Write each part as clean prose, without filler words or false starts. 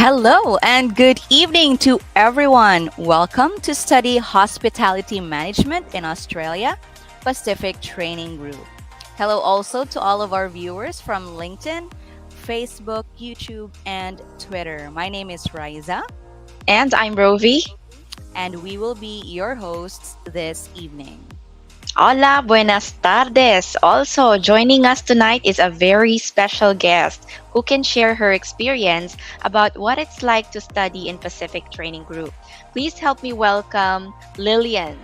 Hello and good evening to everyone. Welcome to study Hospitality Management in Australia Pacific Training Group. Hello also to all of our viewers from LinkedIn, Facebook, YouTube, and Twitter. My name is Riza, And I'm Rovi. and we will be your hosts this evening. Hola, buenas tardes. Also, joining us tonight is a very special guest who can share her experience about what it's like to study in Pacific Training Group. Please help me welcome Lillian.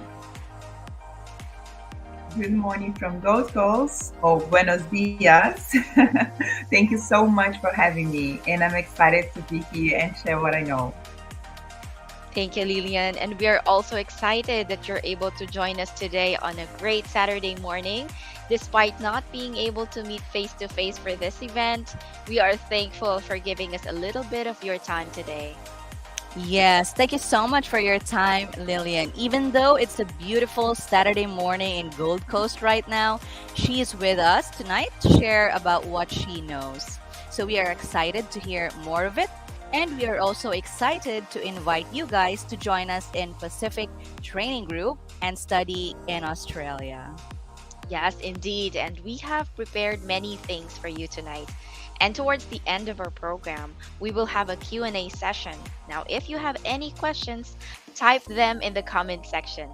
Good morning from Gold Coast, or Buenos Dias. Thank you so much for having me, and I'm excited to be here and share what I know. Thank you, Lillian. And we are also excited that you're able to join us today on a great Saturday morning. Despite not being able to meet face to face for this event, we are thankful for giving us a little bit of your time today. Yes, thank you so much for your time, Lillian. Even though it's a beautiful Saturday morning in Gold Coast right now, she is with us tonight to share about what she knows. So we are excited to hear more of it. And we are also excited to invite you guys to join us in Pacific Training Group and study in Australia. Yes, indeed. And we have prepared many things for you tonight. And towards the end of our program, we will have a Q&A session. Now, if you have any questions, type them in the comment section.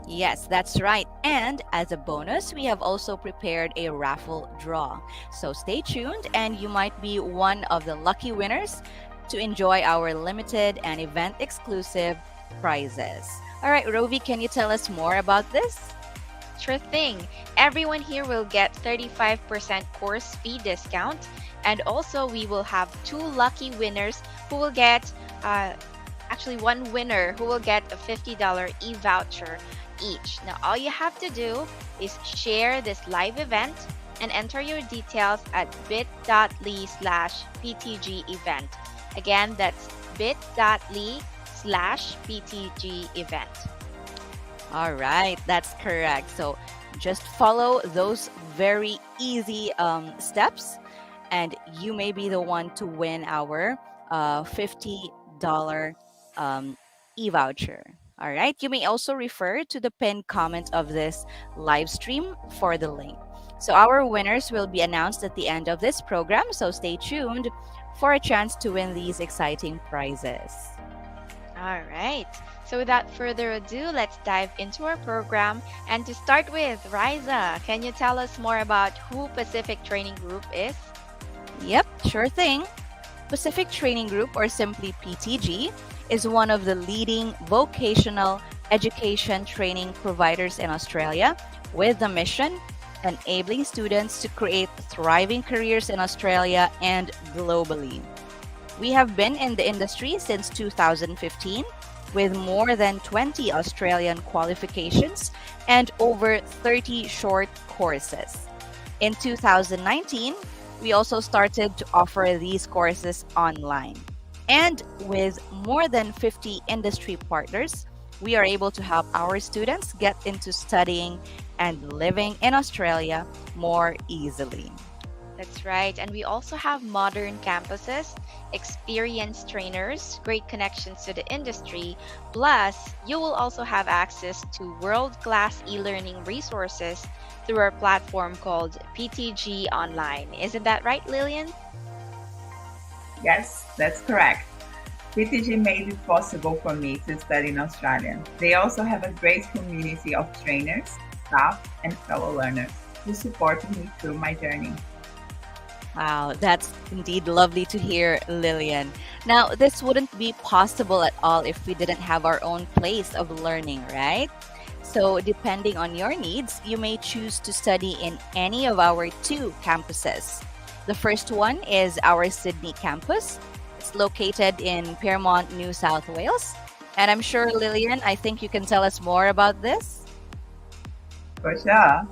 Yes, that's right. And as a bonus, we have also prepared a raffle draw. So stay tuned and you might be one of the lucky winners to enjoy our limited and event exclusive prizes. All right, Rovi, can you tell us more about this? Sure thing. Everyone here will get 35% course fee discount. And also, we will have two lucky winners who will get, one winner who will get a $50 e-voucher each. Now, all you have to do is share this live event and enter your details at bit.ly/PTG event. Again, that's bit.ly/PTG event. All right, that's correct. So just follow those very easy steps, and you may be the one to win our $50 e-voucher. All right, you may also refer to the pinned comment of this live stream for the link. So our winners will be announced at the end of this program, so stay tuned for a chance to win these exciting prizes. All right. So without further ado, let's dive into our program. And to start with, Riza, can you tell us more about who Pacific Training Group is? Yep, sure thing. Pacific Training Group, or simply PTG, is one of the leading vocational education training providers in Australia with the mission enabling students to create thriving careers in Australia and globally. We have been in the industry since 2015 with more than 20 Australian qualifications and over 30 short courses. In 2019, we also started to offer these courses online. And with more than 50 industry partners, we are able to help our students get into studying and living in Australia more easily. That's right. And we also have modern campuses, experienced trainers, great connections to the industry. Plus, you will also have access to world-class e-learning resources through our platform called PTG Online. Isn't that right, Lillian? Yes, that's correct. PTG made it possible for me to study in Australia. They also have a great community of trainers, staff, and fellow learners who supported me through my journey. Wow, that's indeed lovely to hear, Lillian. Now, this wouldn't be possible at all if we didn't have our own place of learning, right? So, depending on your needs, you may choose to study in any of our two campuses. The first one is our Sydney campus. It's located in Pyrmont, New South Wales. And I'm sure, Lillian, I think you can tell us more about this. For sure.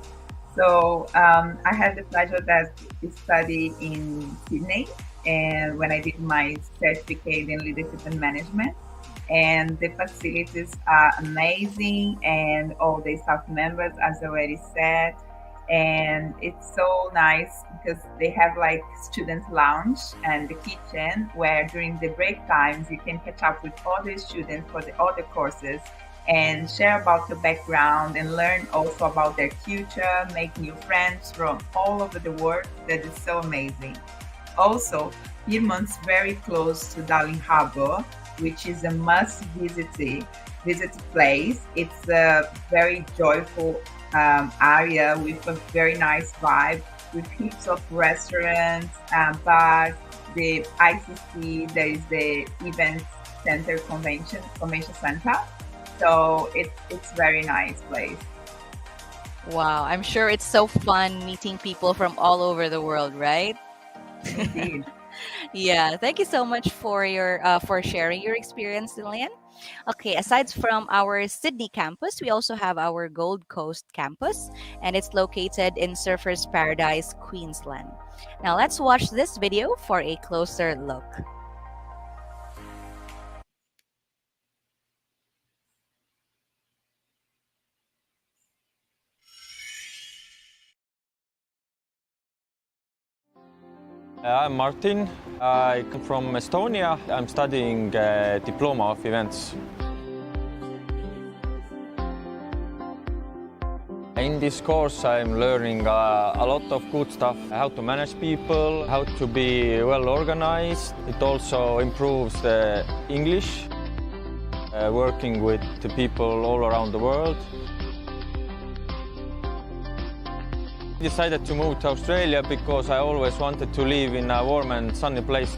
So I had the pleasure to study in Sydney, and when I did my certificate in leadership and management, and the facilities are amazing, and all the staff members, as already said, And it's so nice because they have like student lounge and the kitchen where during the break times you can catch up with other students for the other courses and share about the background and learn also about their future, make new friends from all over the world. That is so amazing. Also, Pyrmon's very close to Darling Harbour, which is a must visit place. It's a very joyful area with a very nice vibe, with heaps of restaurants, bars, the ICC. There is the event center, convention center. So it's very nice place. Wow, I'm sure it's so fun meeting people from all over the world, right? Indeed. Yeah, thank you so much for your for sharing your experience, Lillian. Okay, aside from our Sydney campus, we also have our Gold Coast campus, and it's located in Surfers Paradise, Queensland. Now, let's watch this video for a closer look. I'm Martin. I come from Estonia. I'm studying diploma of events. In this course, I'm learning a lot of good stuff, how to manage people, how to be well organized. It also improves the English, working with the people all around the world. I decided to move to Australia because I always wanted to live in a warm and sunny place.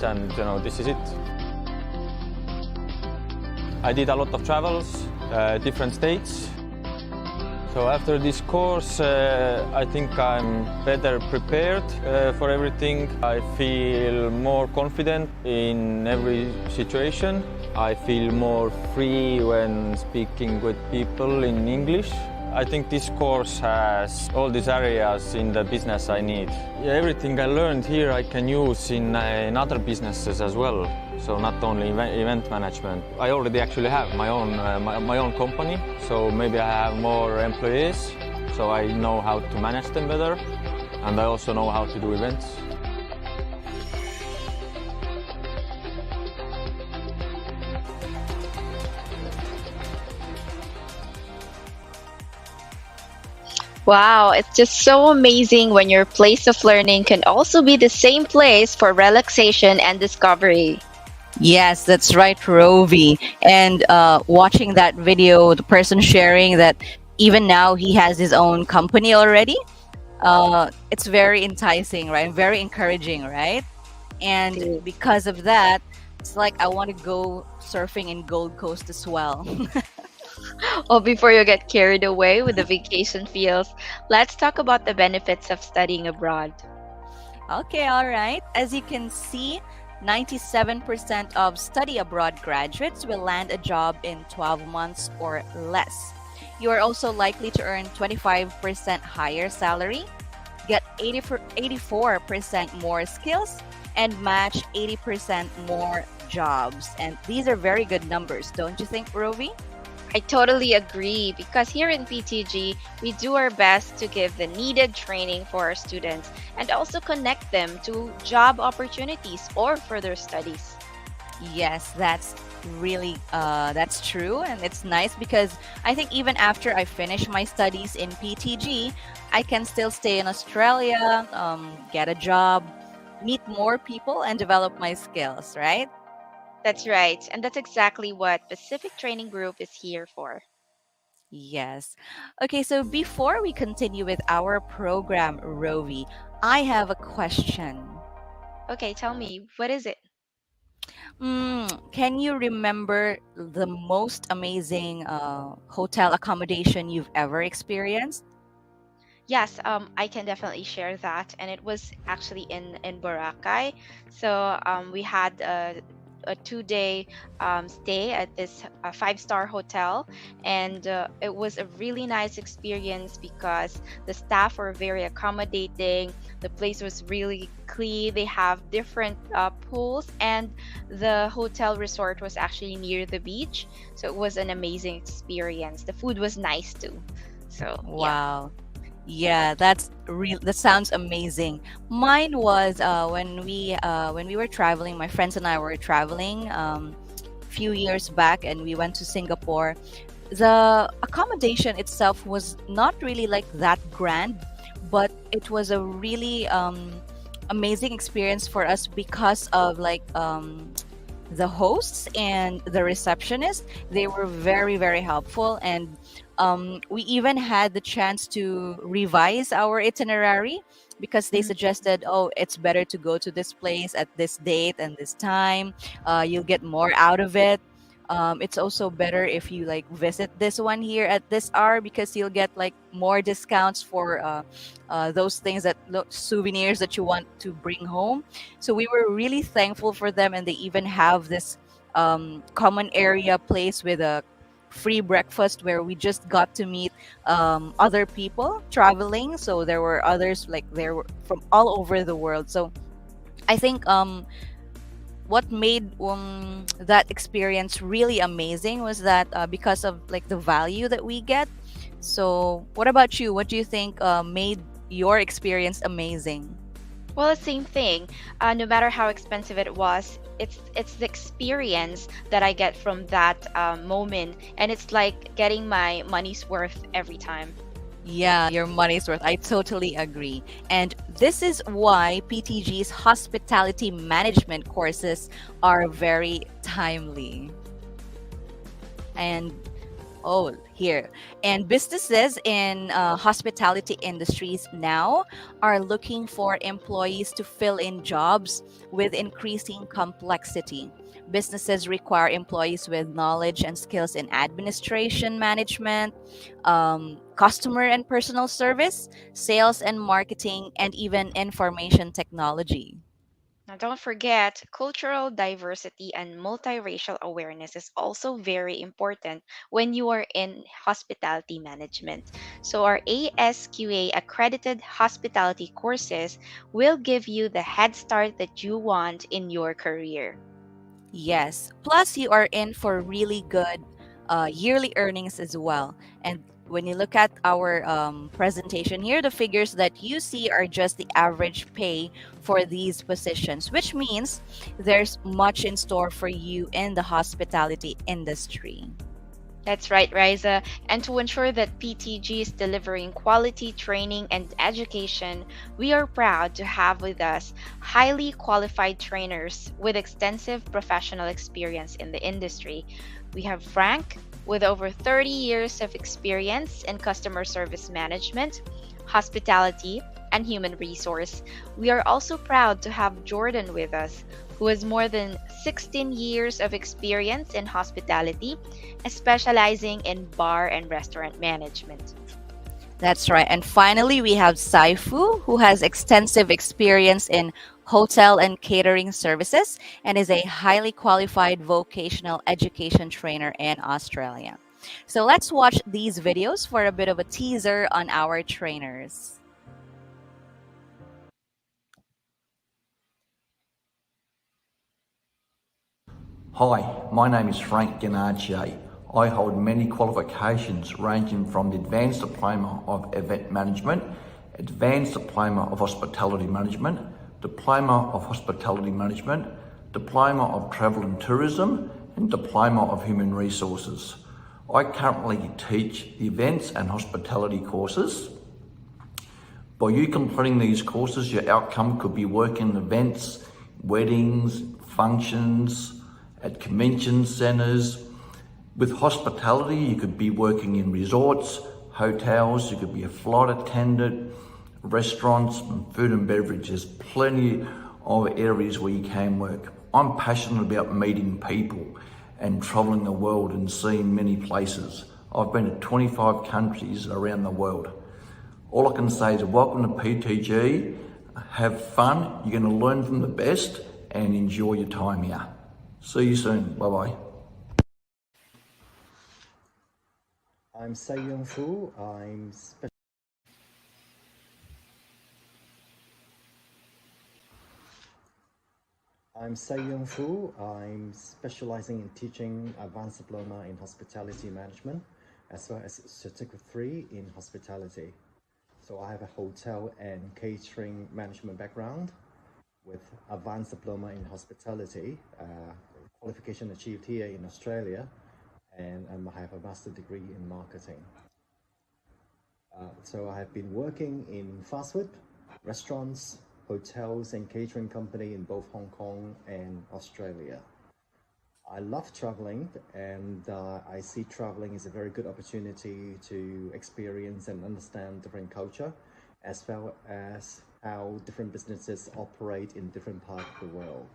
And this is it. I did a lot of travels, different states. So after this course, I think I'm better prepared for everything. I feel more confident in every situation. I feel more free when speaking with people in English. I think this course has all these areas in the business I need. Everything I learned here I can use in other businesses as well. So not only event management. I already actually have my own company, so maybe I have more employees, so I know how to manage them better, and I also know how to do events. Wow, it's just so amazing when your place of learning can also be the same place for relaxation and discovery. Yes, that's right, Rovi. And watching that video, the person sharing that even now he has his own company already, it's very enticing, right? Very encouraging, right? And Indeed. because of that, it's like I want to go surfing in Gold Coast as well. Well, before you get carried away with the vacation feels, let's talk about the benefits of studying abroad. Okay, all right. As you can see, 97% of study abroad graduates will land a job in 12 months or less. You are also likely to earn 25% higher salary, get 84% more skills, and match 80% more jobs. And these are very good numbers, don't you think, Rovi? I totally agree because here in PTG, we do our best to give the needed training for our students and also connect them to job opportunities or further studies. Yes, that's true, and it's nice because I think even after I finish my studies in PTG, I can still stay in Australia, get a job, meet more people, and develop my skills. Right? That's right, and that's exactly what Pacific Training Group is here for. Yes. Okay, so before we continue with our program, Rovi, I have a question. Okay, tell me, what is it? Can you remember the most amazing hotel accommodation you've ever experienced? Yes, I can definitely share that, and it was actually in Boracay. So we had a 2 day stay at this five-star hotel, and it was a really nice experience because the staff were very accommodating. The place was really clean. They have different pools, and the hotel resort was actually near the beach, so it was an amazing experience. The food was nice too. So yeah. Wow. Yeah, that's real. That sounds amazing. Mine was when we were traveling. My friends and I were traveling few years back, and we went to Singapore. The accommodation itself was not really like that grand, but it was a really amazing experience for us because of like the hosts and the receptionist. They were very very helpful, and we even had the chance to revise our itinerary because they Mhm. suggested, oh, it's better to go to this place at this date and this time. You'll get more out of it. It's also better if you like visit this one here at this hour because you'll get like more discounts for those things that look souvenirs that you want to bring home. So we were really thankful for them, and they even have this common area place with a free breakfast where we just got to meet other people traveling. So there were others like there were from all over the world. So I think what made that experience really amazing was that because of like the value that we get. So what about you? What do you think made your experience amazing? Well, the same thing. No matter how expensive it was, it's the experience that I get from that moment, and it's like getting my money's worth every time. Yeah, your money's worth. I totally agree. And this is why PTG's hospitality management courses are very timely. And oh, here. And businesses in hospitality industries now are looking for employees to fill in jobs with increasing complexity. Businesses require employees with knowledge and skills in administration management, customer and personal service, sales and marketing, and even information technology. Now, don't forget, cultural diversity and multiracial awareness is also very important when you are in hospitality management. So, our ASQA accredited hospitality courses will give you the head start that you want in your career. Yes. Plus, you are in for really good yearly earnings as well. And when you look at our presentation here, the figures that you see are just the average pay for these positions, which means there's much in store for you in the hospitality industry. That's right, Riza. And to ensure that PTG is delivering quality training and education, we are proud to have with us highly qualified trainers with extensive professional experience in the industry. We have Frank, with over 30 years of experience in customer service management, hospitality, and human resource. We are also proud to have Jordan with us, who has more than 16 years of experience in hospitality, specializing in bar and restaurant management. That's right. And finally, we have Saifu, who has extensive experience in hotel and catering services and is a highly qualified vocational education trainer in Australia. So let's watch these videos for a bit of a teaser on our trainers. Hi, my name is Frank Ganarche. I hold many qualifications ranging from the Advanced Diploma of Event Management, Advanced Diploma of Hospitality Management, Diploma of Hospitality Management, Diploma of Travel and Tourism, and Diploma of Human Resources. I currently teach the Events and Hospitality courses. By you completing these courses, your outcome could be working in events, weddings, functions, at convention centres. With hospitality, you could be working in resorts, hotels, you could be a flight attendant, restaurants, food and beverage. There's plenty of areas where you can work. I'm passionate about meeting people and travelling the world and seeing many places. I've been to 25 countries around the world. All I can say is welcome to PTG, have fun, you're going to learn from the best and enjoy your time here. See you soon, bye-bye. I'm Sayoung Fu. I'm specializing in teaching advanced diploma in hospitality management as well as Certificate 3 in hospitality. So I have a hotel and catering management background with advanced diploma in hospitality, qualification achieved here in Australia, and I have a master's degree in marketing. So I have been working in fast food, restaurants, hotels, and catering company in both Hong Kong and Australia. I love traveling, and I see traveling is a very good opportunity to experience and understand different culture, as well as how different businesses operate in different parts of the world.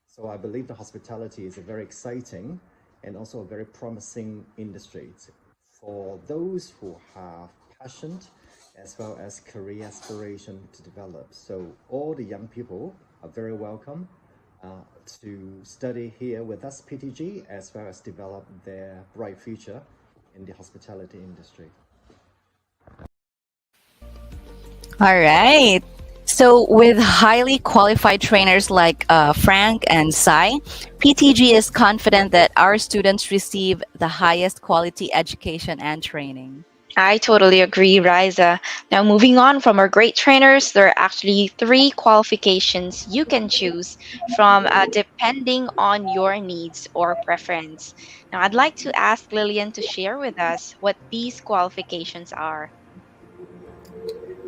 So I believe the hospitality is a very exciting and also a very promising industry for those who have passion as well as career aspiration to develop. So all the young people are very welcome to study here with us, PTG, as well as develop their bright future in the hospitality industry. All right. So, with highly qualified trainers like Frank and Sai, PTG is confident that our students receive the highest quality education and training. I totally agree, Riza. Now, moving on from our great trainers, there are actually 3 qualifications you can choose from depending on your needs or preference. Now, I'd like to ask Lillian to share with us what these qualifications are.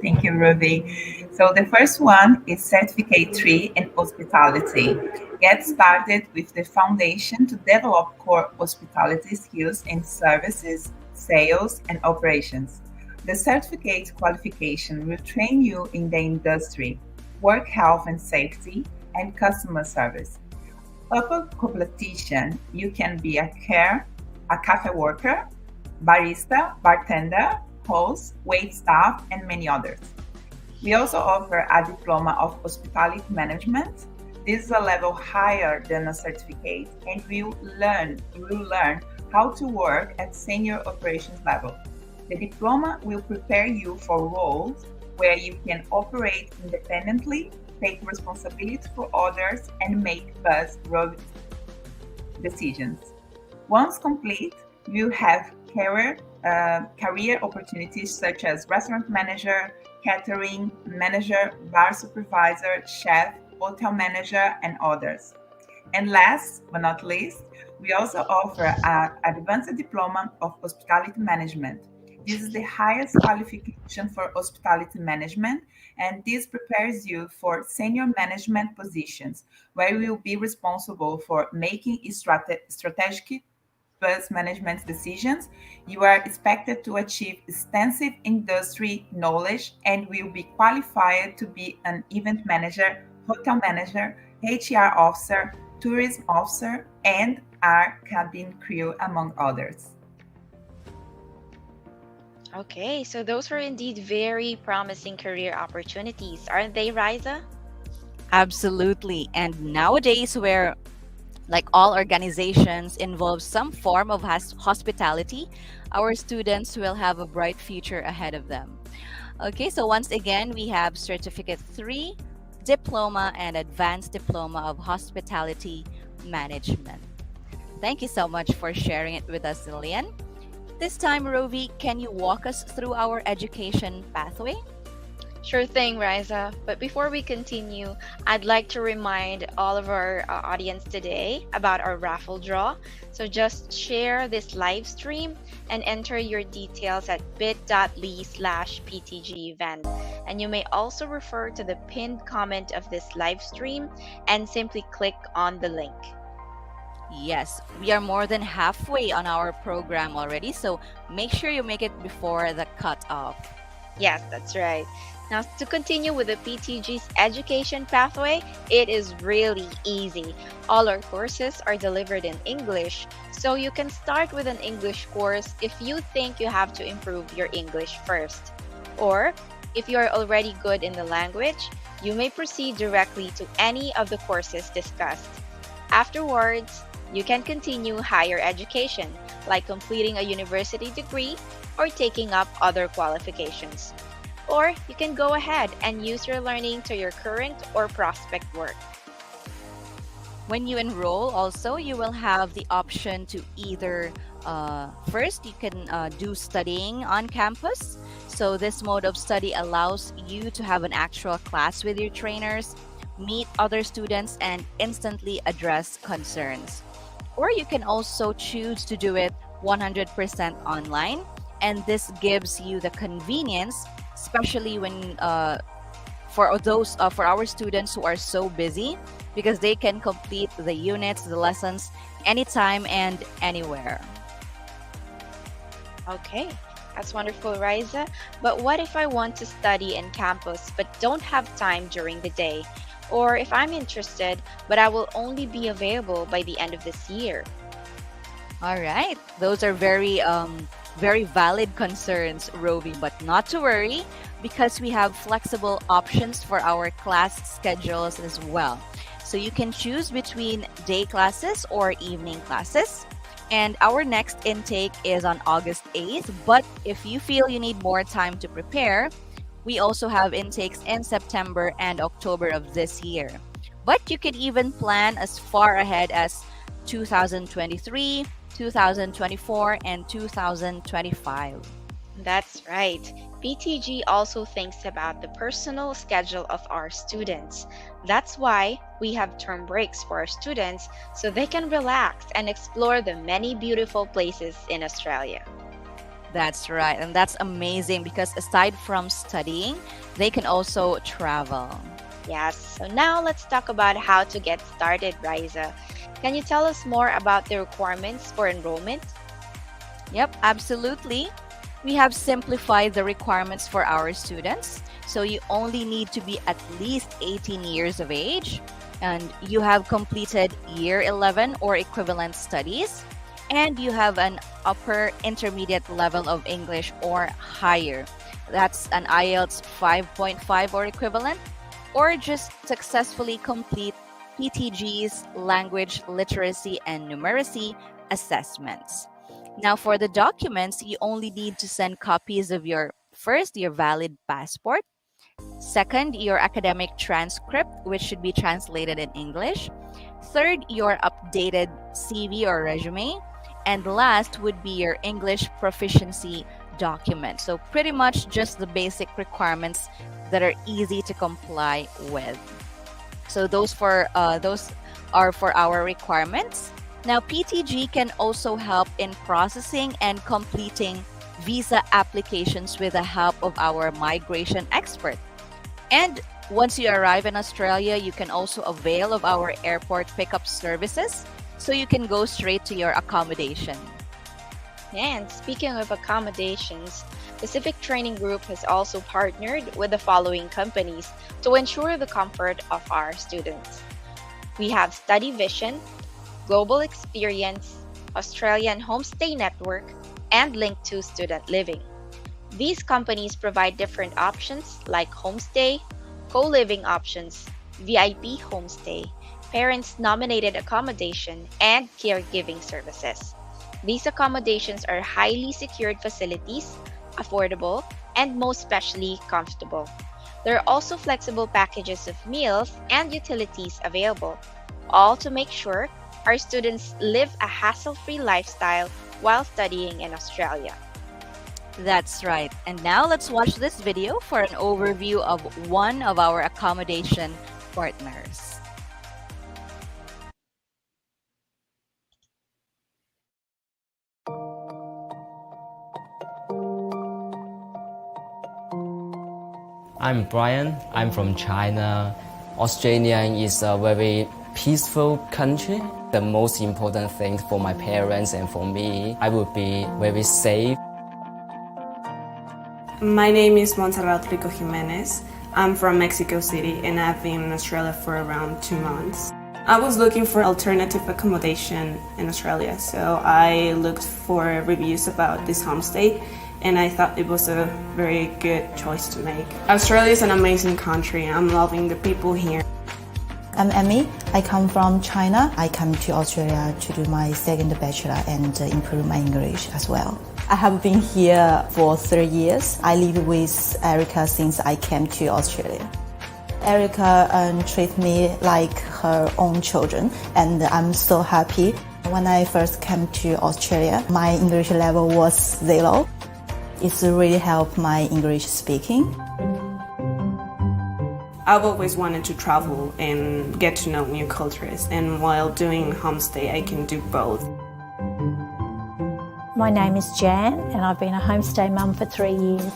Thank you, Ruby. So the first one is Certificate 3 in Hospitality. Get started with the foundation to develop core hospitality skills in services, sales, and operations. The certificate qualification will train you in the industry, work health and safety, and customer service. Upon completion, you can be a cafe worker, barista, bartender, host, wait staff, and many others. We also offer a diploma of hospitality management. This is a level higher than a certificate, and you will learn how to work at senior operations level. The diploma will prepare you for roles where you can operate independently, take responsibility for others, and make buzz-worthy decisions. Once complete, you have career opportunities such as restaurant manager, catering manager, bar supervisor, chef, hotel manager, and others. And last but not least, we also offer an advanced diploma of hospitality management. This is the highest qualification for hospitality management, and this prepares you for senior management positions, where you will be responsible for making strategic bus management decisions. You are expected to achieve extensive industry knowledge and will be qualified to be an event manager, hotel manager, HR officer, tourism officer, and our cabin crew, among others. Okay, so those were indeed very promising career opportunities, aren't they, Riza? Absolutely. And nowadays, where like all organizations involve some form of hospitality, our students will have a bright future ahead of them. Okay, so once again, we have Certificate 3, Diploma, and Advanced Diploma of Hospitality Management. Thank you so much for sharing it with us, Lillian. This time, Rovi, can you walk us through our education pathway? Sure thing, Riza. But before we continue, I'd like to remind all of our audience today about our raffle draw. So just share this live stream and enter your details at bit.ly/PTG event. And you may also refer to the pinned comment of this live stream and simply click on the link. Yes, we are more than halfway on our program already, so make sure you make it before the cutoff. Yes, that's right. Now, to continue with the PTG's education pathway, it is really easy. All our courses are delivered in English, so you can start with an English course if you think you have to improve your English first. Or, if you are already good in the language, you may proceed directly to any of the courses discussed. Afterwards, you can continue higher education, like completing a university degree or taking up other qualifications. Or you can go ahead and use your learning to your current or prospect work. When you enroll, also, you will have the option to either First, you can do studying on campus. So this mode of study allows you to have an actual class with your trainers, meet other students, and instantly address concerns. Or you can also choose to do it 100% online, and this gives you the convenience, especially when for our students who are so busy, because they can complete the units, the lessons anytime and anywhere. Okay, that's wonderful, Riza. But what if I want to study in campus but don't have time during the day? Or if I'm interested, but I will only be available by the end of this year? All right, those are very valid concerns, Rovi, but not to worry because we have flexible options for our class schedules as well. So you can choose between day classes or evening classes. And our next intake is on August 8th. But if you feel you need more time to prepare, we also have intakes in September and October of this year. But you can even plan as far ahead as 2023, 2024, and 2025. That's right. PTG also thinks about the personal schedule of our students. That's why we have term breaks for our students so they can relax and explore the many beautiful places in Australia. That's right. And that's amazing because aside from studying, they can also travel. Yes, so now let's talk about how to get started, Riza. Can you tell us more about the requirements for enrollment? Yep, absolutely. We have simplified the requirements for our students. So you only need to be at least 18 years of age, and you have completed year 11 or equivalent studies, and you have an upper intermediate level of English or higher. That's an IELTS 5.5 or equivalent, or just successfully complete PTG's language literacy and numeracy assessments. Now, for the documents, you only need to send copies of your valid passport. Second, your academic transcript, which should be translated in English. Third, your updated CV or resume. And last would be your English proficiency document. So pretty much just the basic requirements that are easy to comply with. So those are for our requirements. Now, PTG can also help in processing and completing visa applications with the help of our migration expert. And once you arrive in Australia, you can also avail of our airport pickup services so you can go straight to your accommodation. And speaking of accommodations, Pacific Training Group has also partnered with the following companies to ensure the comfort of our students. We have Study Vision, Global Experience, Australian Homestay Network, and Link to Student Living. These companies provide different options like homestay, co-living options, VIP homestay, parents-nominated accommodation, and caregiving services. These accommodations are highly secured facilities, affordable, and most especially comfortable. There are also flexible packages of meals and utilities available, all to make sure our students live a hassle-free lifestyle while studying in Australia. That's right. And now let's watch this video for an overview of one of our accommodation partners. I'm Brian. I'm from China. Australia is a very peaceful country. The most important thing for my parents and for me, I would be very safe. My name is Montserrat Rico Jimenez. I'm from Mexico City and I've been in Australia for around 2 months. I was looking for alternative accommodation in Australia, so I looked for reviews about this homestay and I thought it was a very good choice to make. Australia is an amazing country. I'm loving the people here. I'm Emmy. I come from China. I come to Australia to do my second bachelor and improve my English as well. I have been here for 3 years. I live with Erica since I came to Australia. Erica treats me like her own children and I'm so happy. When I first came to Australia, my English level was 0. It's really helped my English speaking. I've always wanted to travel and get to know new cultures, and while doing homestay, I can do both. My name is Jan, and I've been a homestay mum for 3 years.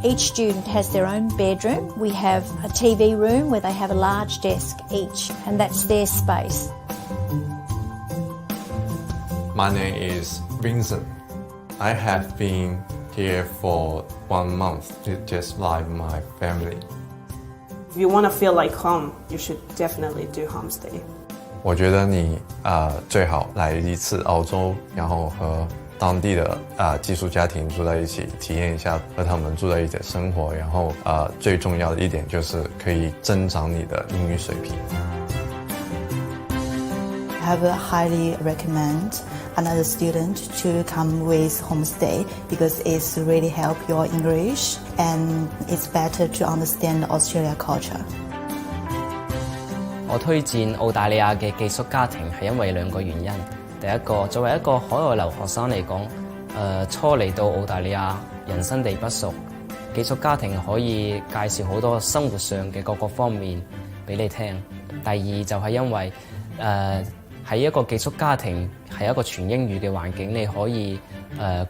Each student has their own bedroom. We have a TV room where they have a large desk each, and that's their space. My name is Vincent. I have been here for 1 month to just like my family. If you want to feel like home, you should definitely do homestay. 我觉得你最好来一次澳洲，然后和当地的寄宿家庭住在一起，体验一下和他们住在一起的生活。然后最重要的一点就是可以增长你的英语水平。I have highly recommend another student to come with homestay because it's really help your English and it's better to understand Australia culture. 我推薦澳大利亞嘅寄宿家庭係因為2個原因。第一個，作為一個海外留學生嚟講，初嚟到澳大利亞，人生地不熟，寄宿家庭可以介紹好多生活上嘅各個方面俾你聽。第二就係因為喺一個寄宿家庭係一個全英語嘅環境，你可以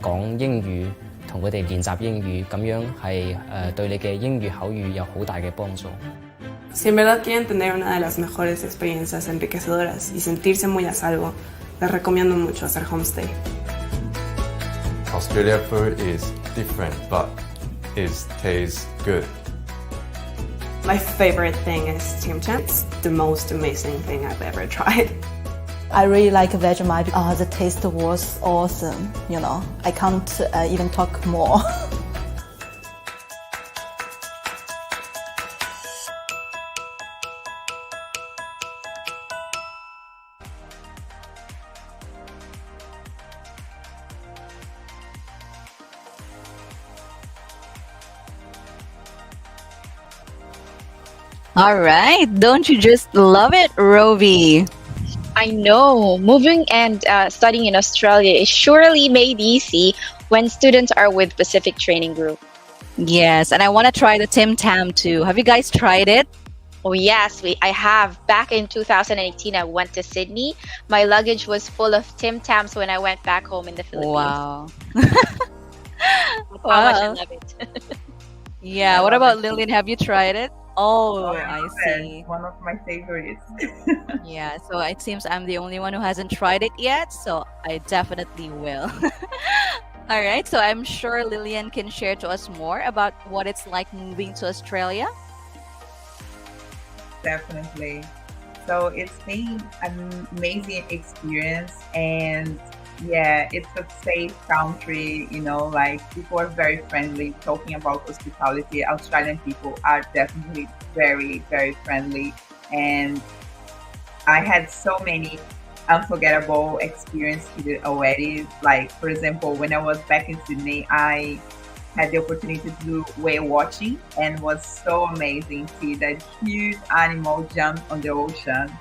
講英語，同佢哋練習英語，咁樣係對你嘅英語口語有好大嘅幫助。Si en verdad quieren tener una de las mejores experiencias enriquecedoras y sentirse muy a salvo, les recomiendo mucho hacer homestay. Australia food is different, but it tastes good. My favorite thing is Tim Tam. It's the most amazing thing I've ever tried. I really like Vegemite. The taste was awesome. You know, I can't even talk more. All right. Don't you just love it, Rovi? I know. Moving and studying in Australia is surely made easy when students are with Pacific Training Group. Yes, and I want to try the Tim Tam too. Have you guys tried it? Oh yes, I have. Back in 2018, I went to Sydney. My luggage was full of Tim Tams when I went back home in the Philippines. Wow. How much I love it. Yeah. What about Lillian? Have you tried it? Oh, I see. One of my favorites. Yeah, so it seems I'm the only one who hasn't tried it yet, so I definitely will. All right, so I'm sure Lillian can share to us more about what it's like moving to Australia. Definitely. So it's been an amazing experience, and yeah, it's a safe country, you know, like people are very friendly. Talking about hospitality, Australian people are definitely very, very friendly. And I had so many unforgettable experiences already. Like, for example, when I was back in Sydney, I had the opportunity to do whale watching and was so amazing to see that huge animal jump on the ocean.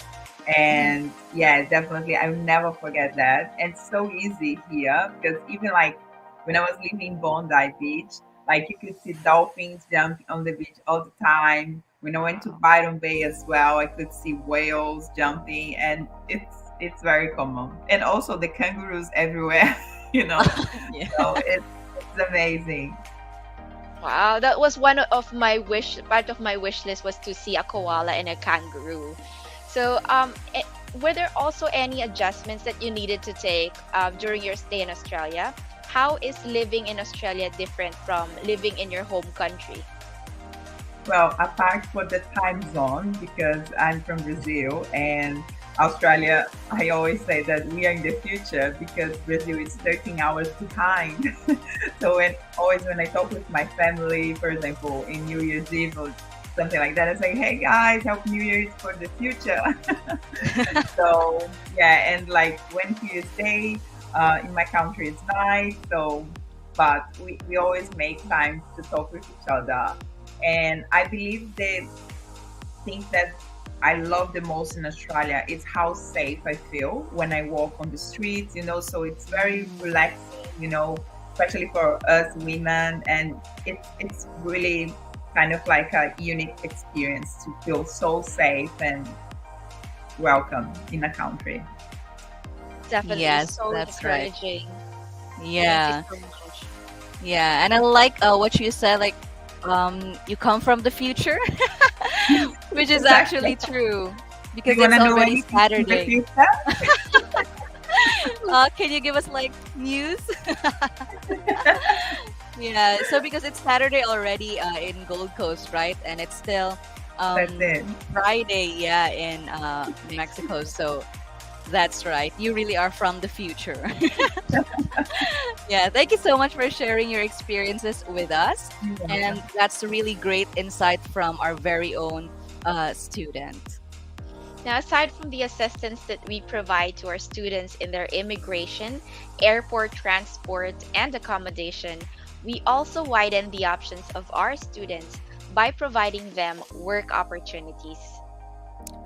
And yeah, definitely, I will never forget that. And it's so easy here because even like when I was living in Bondi Beach, like you could see dolphins jumping on the beach all the time. When I went to Byron Bay as well, I could see whales jumping, and it's very common. And also the kangaroos everywhere, you know. Yeah. So it's amazing. Wow, that was one of my part of my wish list was to see a koala and a kangaroo. So, were there also any adjustments that you needed to take during your stay in Australia? How is living in Australia different from living in your home country? Well, apart from the time zone, because I'm from Brazil and Australia, I always say that we are in the future because Brazil is 13 hours behind. So when I talk with my family, for example, in New Year's Eve or something like that, I say, hey guys, Happy New Year is for the future. So yeah, and like when New Year's Day in my country it's night, so but we always make time to talk with each other. And I believe the things that I love the most in Australia is how safe I feel when I walk on the streets, so it's very relaxing, especially for us women. And it's really kind of like a unique experience to feel so safe and welcome in a country. Definitely Yes, so that's right. encouraging. Yeah. Thank you so much. Yeah, and I like what you said, like you come from the future, which is Exactly. actually true Do because you want it's to know already anything in the Saturday. future? Can you give us like news? Yeah, so because it's Saturday already in Gold Coast, right? And it's still That's um, it. Friday, yeah, in Mexico. So that's right. You really are from the future. Yeah, thank you so much for sharing your experiences with us. And that's a really great insight from our very own student. Now, aside from the assistance that we provide to our students in their immigration, airport transport, and accommodation, we also widen the options of our students by providing them work opportunities.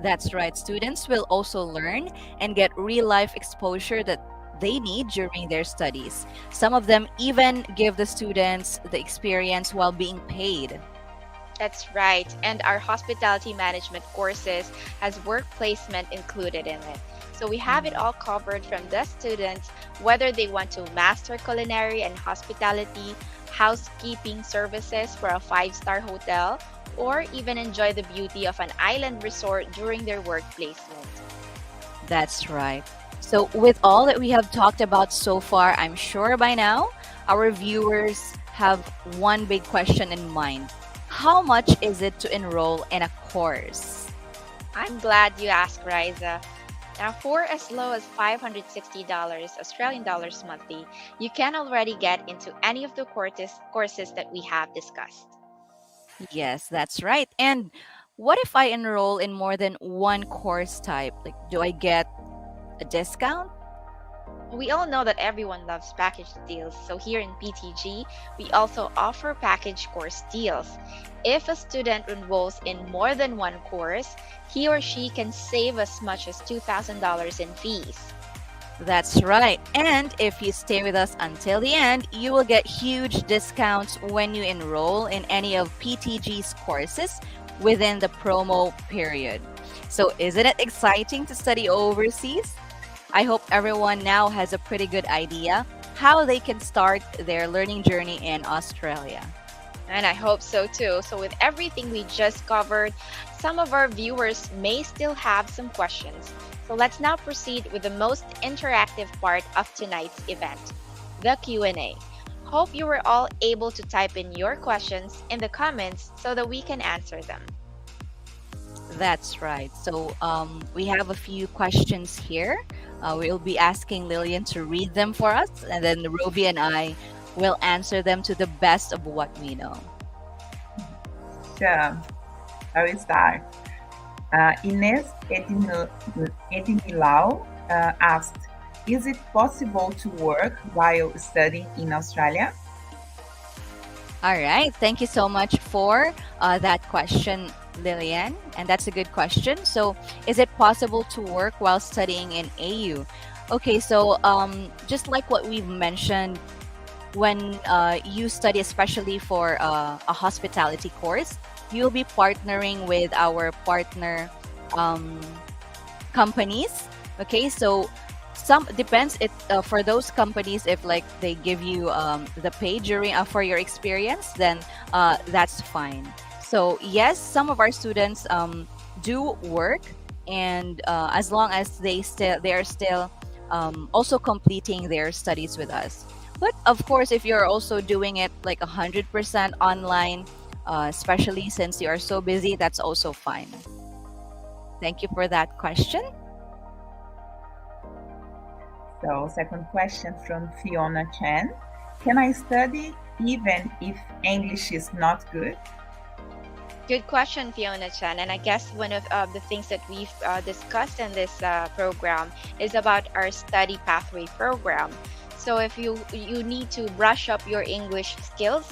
That's right. Students will also learn and get real life exposure that they need during their studies. Some of them even give the students the experience while being paid. That's right. And our hospitality management courses has work placement included in it. So we have it all covered from the students, whether they want to master culinary and hospitality, housekeeping services for a five-star hotel, or even enjoy the beauty of an island resort during their work placement. That's right. So, with all that we have talked about so far, I'm sure by now our viewers have one big question in mind. How much is it to enroll in a course? I'm glad you asked, Riza. Now, for as low as $560 Australian dollars monthly, you can already get into any of the courses that we have discussed. Yes, that's right. And what if I enroll in more than one course type? Like, do I get a discount? We all know that everyone loves package deals, so here in PTG, we also offer package course deals. If a student enrolls in more than one course, he or she can save as much as $2,000 in fees. That's right. And if you stay with us until the end, you will get huge discounts when you enroll in any of PTG's courses within the promo period. So, isn't it exciting to study overseas? I hope everyone now has a pretty good idea how they can start their learning journey in Australia. And I hope so too. So, with everything we just covered, some of our viewers may still have some questions. So, let's now proceed with the most interactive part of tonight's event, the Q&A. Hope you were all able to type in your questions in the comments so that we can answer them. That's right. So we have a few questions here. We'll be asking Lillian to read them for us, and then Rovi and I will answer them to the best of what we know. Sure. I will start. Ines Edimilau asked, is it possible to work while studying in Australia? All right. Thank you so much for that question, Lillian. And that's a good question. So, is it possible to work while studying in AU? Okay, so just like what we've mentioned, when you study, especially for a hospitality course, you'll be partnering with our partner companies. Okay, so some depends it for those companies, if like they give you the pay during for your experience, then that's fine. So yes, some of our students do work, and as long as they are still also completing their studies with us. But of course, if you're also doing it like 100% online, especially since you are so busy, that's also fine. Thank you for that question. So, second question from Fiona Chen. Can I study even if English is not good? Good question, Fiona Chan. And I guess one of the things that we've discussed in this program is about our study pathway program. So if you need to brush up your English skills,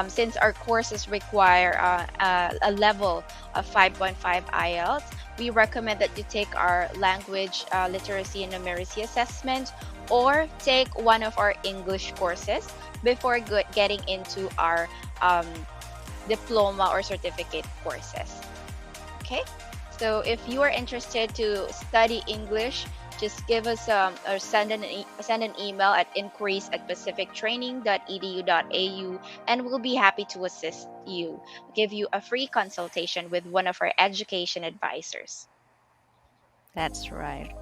since our courses require a level of 5.5 IELTS, we recommend that you take our language literacy and numeracy assessment, or take one of our English courses before getting into our diploma or certificate courses. Okay, so if you are interested to study English, just give us or send an email at inquiries@pacifictraining.edu.au, and we'll be happy to assist you, give you a free consultation with one of our education advisors. That's right.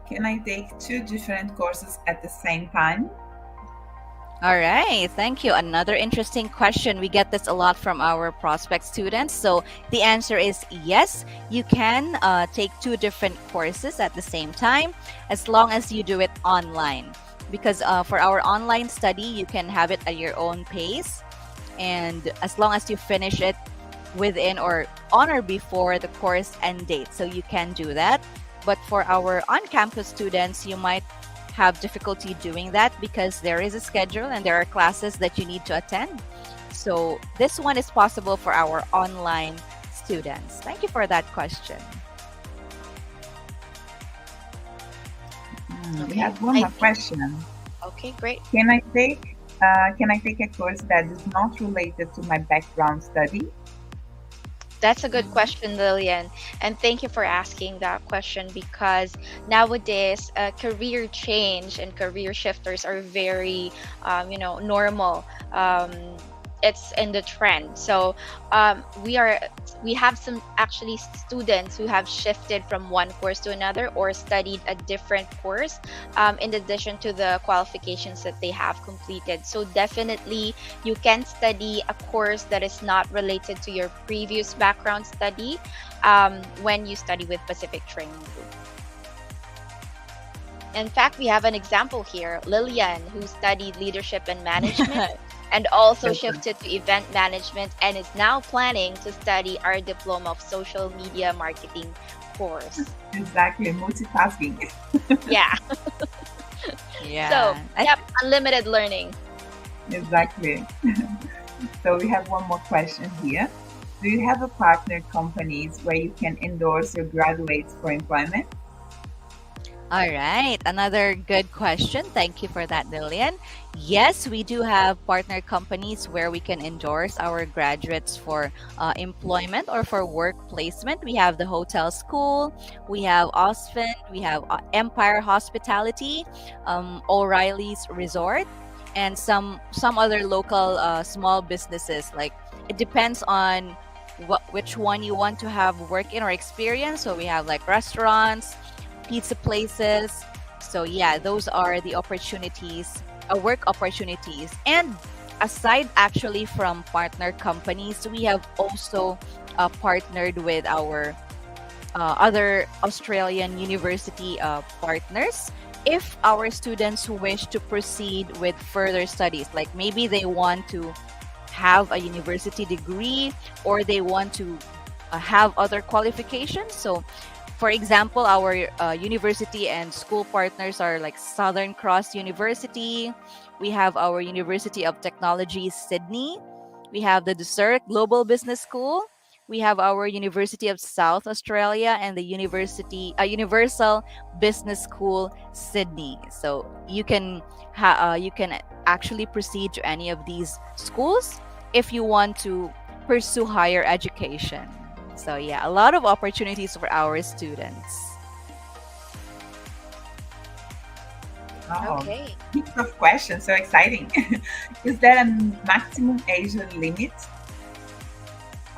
Can I take 2 different courses at the same time? All right, thank you. Another interesting question. We get this a lot from our prospect students. So the answer is yes, you can take 2 different courses at the same time, as long as you do it online. Because for our online study, you can have it at your own pace. And as long as you finish it within or on or before the course end date, so you can do that. But for our on-campus students, you might have difficulty doing that because there is a schedule and there are classes that you need to attend. So this one is possible for our online students. Thank you for that question. We have one more question. Okay, great. Can I take a course that is not related to my background study? That's a good question, Lillian. And thank you for asking that question, because nowadays career change and career shifters are very, normal. It's in the trend. So we have some actually students who have shifted from one course to another or studied a different course in addition to the qualifications that they have completed. So definitely you can study a course that is not related to your previous background study when you study with Pacific Training Group. In fact, we have an example here, Lillian, who studied leadership and management and also shifted to event management and is now planning to study our diploma of social media marketing course. Exactly, multitasking. Yeah. Yeah. So, unlimited learning. Exactly. So we have one more question here. Do you have a partner companies where you can endorse your graduates for employment? All right, another good question. Thank you for that, Lillian. Yes, we do have partner companies where we can endorse our graduates for employment or for work placement. We have the Hotel School, we have Osfin, we have Empire Hospitality, O'Reilly's Resort, and some other local small businesses. Like, it depends on which one you want to have work in or experience. So we have like restaurants, pizza places. So yeah, those are the opportunities, work opportunities. And aside actually from partner companies, we have also partnered with our other Australian university partners. If our students wish to proceed with further studies, like maybe they want to have a university degree or they want to have other qualifications. So for example, our university and school partners are like Southern Cross University. We have our University of Technology, Sydney. We have the Desert Global Business School. We have our University of South Australia and the Universal Business School, Sydney. So you can actually proceed to any of these schools if you want to pursue higher education. So yeah, a lot of opportunities for our students. Oh, Okay. heaps of questions, so exciting. Is there a maximum age limit?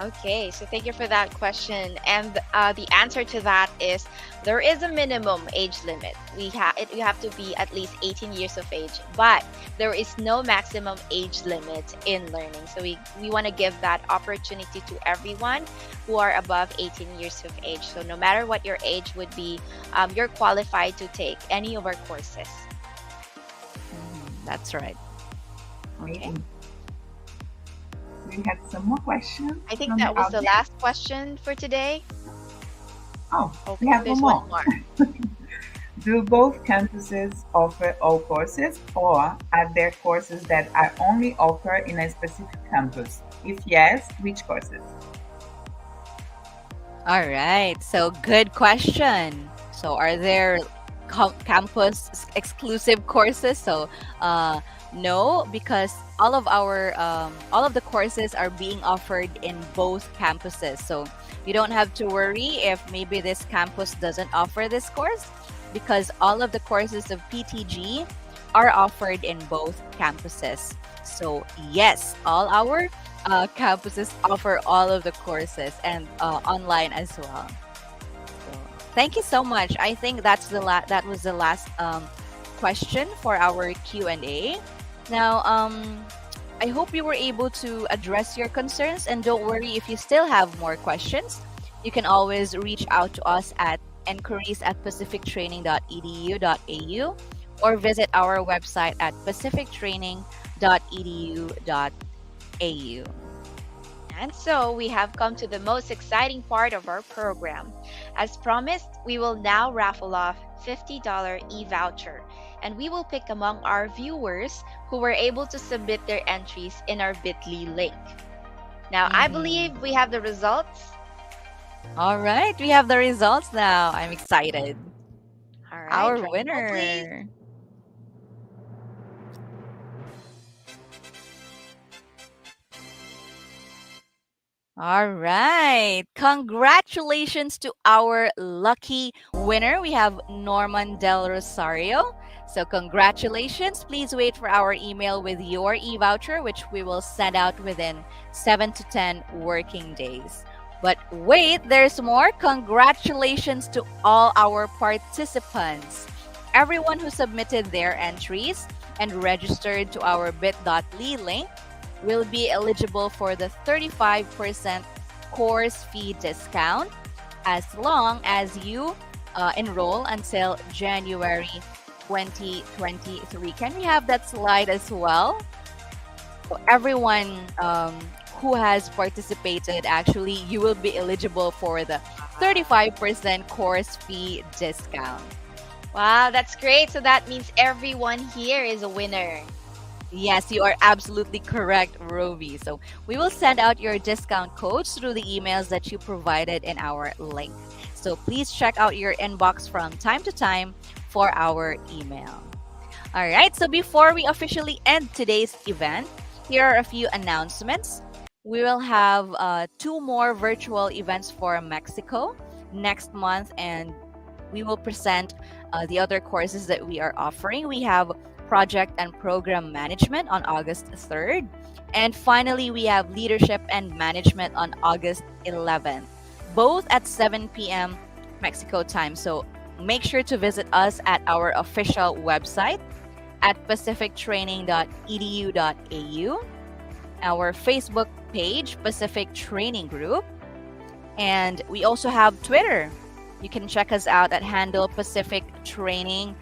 Okay, so thank you for that question. And the answer to that is there is a minimum age limit. You have to be at least 18 years of age, but there is no maximum age limit in learning. So we want to give that opportunity to everyone who are above 18 years of age. So no matter what your age would be, you're qualified to take any of our courses. That's right. Okay. We have some more questions. I think from that was the audience. last question for today. Oh, Okay, we have there's one one more. more. Do both campuses offer all courses, or are there courses that are only offered in a specific campus? If yes, which courses? All right. So, good question. So, are there campus exclusive courses? So, no, because all of the courses are being offered in both campuses. So, you don't have to worry if maybe this campus doesn't offer this course, because all of the courses of PTG are offered in both campuses. So, yes, all our campuses offer all of the courses and online as well. So, thank you so much. I think that was the last question for our Q&A. Now, I hope you were able to address your concerns, and don't worry if you still have more questions. You can always reach out to us at enquiries@pacifictraining.edu.au or visit our website at pacifictraining.edu.au. And so we have come to the most exciting part of our program. As promised, we will now raffle off $50 e-voucher, and we will pick among our viewers who were able to submit their entries in our bit.ly link. Now, I believe we have the results. All right, we have the results now. I'm excited. All right, Our drum roll, please. winner. All right. Congratulations to our lucky winner. We have Norman Del Rosario. So, congratulations. Please wait for our email with your e voucher, which we will send out within 7 to 10 working days. But wait, there's more. Congratulations to all our participants. Everyone who submitted their entries and registered to our bit.ly link will be eligible for the 35% course fee discount as long as you enroll until January 2023. Can we have that slide as well? So everyone who has participated, actually, you will be eligible for the 35% course fee discount. Wow, that's great. So that means everyone here is a winner. Yes, you are absolutely correct, Rovi. So we will send out your discount codes through the emails that you provided in our link. So please check out your inbox from time to time for our email. All right, so before we officially end today's event, here are a few announcements. We will have 2 more virtual events for Mexico next month, and we will present the other courses that we are offering. We have Project and Program Management on August 3rd. And finally, we have Leadership and Management on August 11th, both at 7 p.m. Mexico time. So make sure to visit us at our official website at pacifictraining.edu.au, our Facebook page, Pacific Training Group, and we also have Twitter. You can check us out at handle Pacific Training.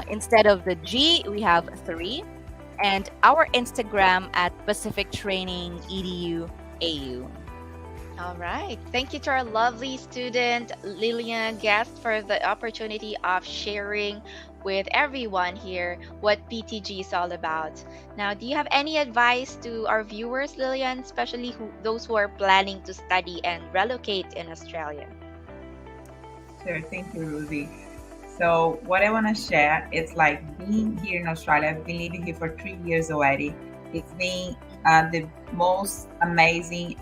Instead of the G, we have 3. And our Instagram at Pacific Training EDU AU. All right. Thank you to our lovely student, Lillian Guest, for the opportunity of sharing with everyone here what PTG is all about. Now, do you have any advice to our viewers, Lillian, especially those who are planning to study and relocate in Australia? Sure, thank you, Ruby. So what I want to share is like being here in Australia. I've been living here for 3 years already. It's been the most amazing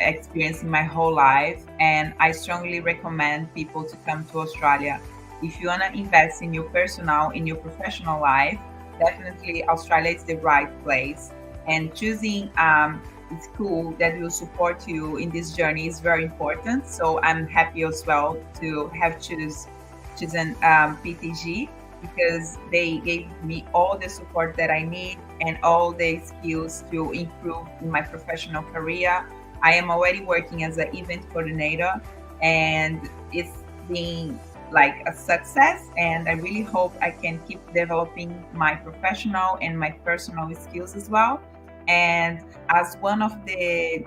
experience in my whole life, and I strongly recommend people to come to Australia. If you want to invest in your personal, in your professional life, definitely Australia is the right place. And choosing school that will support you in this journey is very important. So I'm happy as well to have chosen PTG, because they gave me all the support that I need and all the skills to improve in my professional career. I am already working as an event coordinator, and it's been like a success, and I really hope I can keep developing my professional and my personal skills as well. And as one of the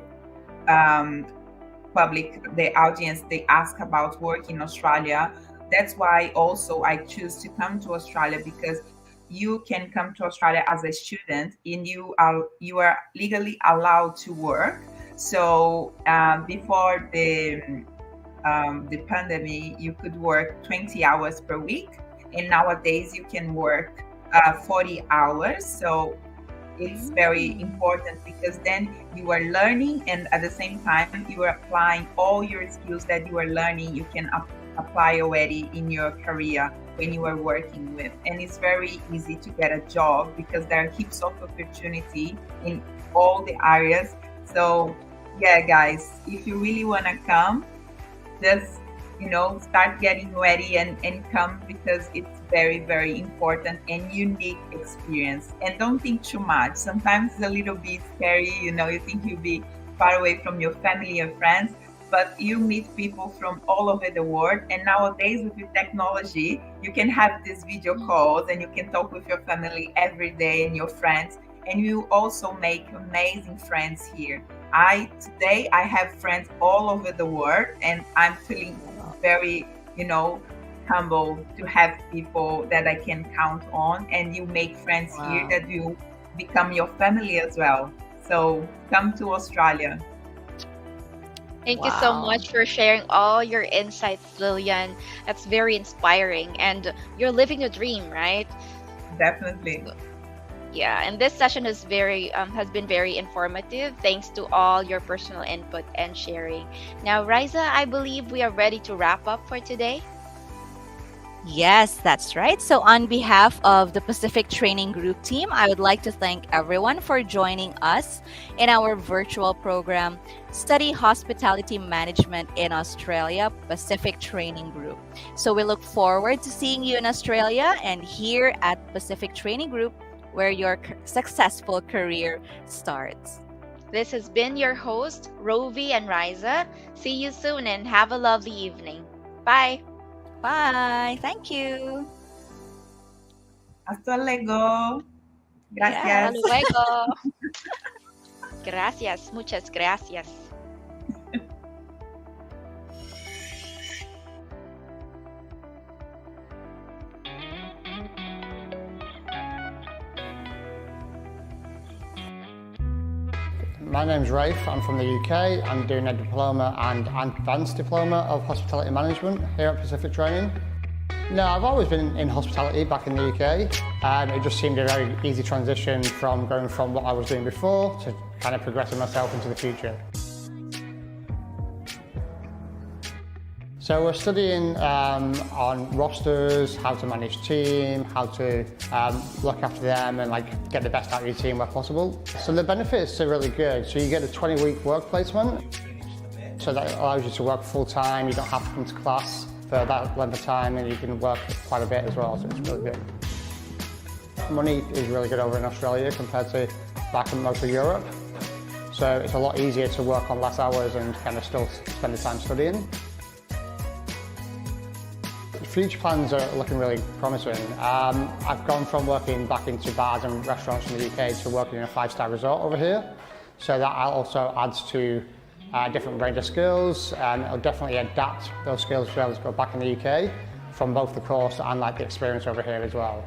the audience, they ask about work in Australia. that's why also I choose to come to Australia, because you can come to Australia as a student and you are legally allowed to work. So before the pandemic, you could work 20 hours per week, and nowadays you can work 40 hours. So it's very important, because then you are learning, and at the same time you are applying all your skills that you are learning. You can apply already in your career when you are working with, and it's very easy to get a job because there are heaps of opportunity in all the areas. So yeah, guys, if you really want to come, just start getting ready and come, because it's very, very important and unique experience. And don't think too much. Sometimes it's a little bit scary, you think you'll be far away from your family and friends, but you meet people from all over the world. And nowadays with the technology, you can have these video calls and you can talk with your family every day and your friends, and you also make amazing friends here. Today I have friends all over the world, and I'm feeling very, humble to have people that I can count on, and you make friends here that will become your family as well. So come to Australia. Thank you so much for sharing all your insights, Lillian. That's very inspiring, and you're living the dream, right? Definitely. Yeah, and this session is has been very informative. Thanks to all your personal input and sharing. Now, Riza, I believe we are ready to wrap up for today. Yes, that's right. So, on behalf of the Pacific Training Group team, I would like to thank everyone for joining us in our virtual program, Study Hospitality Management in Australia, Pacific Training Group. So, we look forward to seeing you in Australia and here at Pacific Training Group, where your successful career starts. This has been your host, Rovi and Riza. See you soon and have a lovely evening. Bye. Bye. Thank you. Hasta luego. Gracias. Hasta luego. Gracias. Muchas gracias. My name's Rafe, I'm from the UK. I'm doing a diploma and advanced diploma of hospitality management here at Pacific Training. No, I've always been in hospitality back in the UK. It just seemed a very easy transition from going from what I was doing before to kind of progressing myself into the future. So we're studying on rosters, how to manage team, how to look after them and get the best out of your team where possible. So the benefits are really good. So you get a 20-week work placement. So that allows you to work full time. You don't have to come to class for that length of time, and you can work quite a bit as well. So it's really good. Money is really good over in Australia compared to back in most of Europe. So it's a lot easier to work on less hours and kind of still spend the time studying. Future plans are looking really promising. I've gone from working back into bars and restaurants in the UK to working in a 5-star resort over here. So that also adds to a different range of skills, and it'll definitely adapt those skills to be able to go back in the UK from both the course and the experience over here as well.